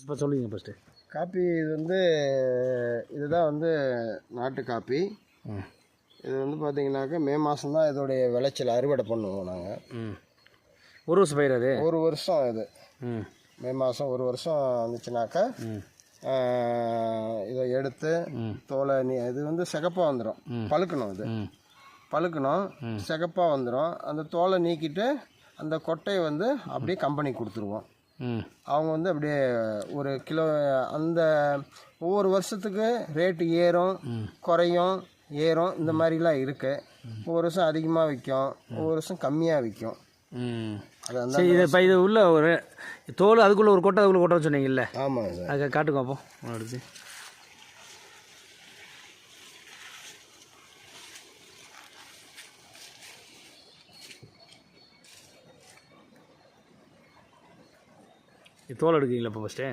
இப்போ சொல்லுங்கள் first. Copy இது வந்து இதுதான் வந்து நாட்டு காப்பி. இது வந்து பார்த்திங்கனாக்கா மே மாதம் தான் இதோடைய விளைச்சல் அறுவடை பண்ணுவோம் நாங்கள். ஒரு வருஷம் பயிர் அது? ஒரு வருஷம் இது மே மாதம் ஒரு வருஷம் வந்துச்சுனாக்கா இதை எடுத்து தோலை இது வந்து சிகப்பாக வந்துடும். பழுக்கணும், இது பழுக்கணும், சிகப்பாக வந்துடும். அந்த தோலை நீக்கிட்டு அந்த கொட்டையை வந்து அப்படியே கம்பெனிக்கு கொடுத்துருவோம். அவங்க வந்து அப்படியே ஒரு கிலோ அந்த ஒவ்வொரு வருஷத்துக்கு ரேட்டு ஏறும் குறையும் ஏறும் இந்த மாதிரிலாம் இருக்குது. ஒவ்வொரு வருஷம் அதிகமாக விற்கும், ஒவ்வொரு வருஷம் கம்மியாக விற்கும். அது அந்த இப்போ இது உள்ள ஒரு தோல் அதுக்குள்ளே ஒரு கொட்டை அதுக்குள்ளே கொட்டை சொன்னீங்கல்ல? ஆமாங்க சார். அதை காட்டுங்க அப்போ அடுத்து. தோல் எடுக்கிறீங்களா இப்போ ஃபஸ்ட்டு?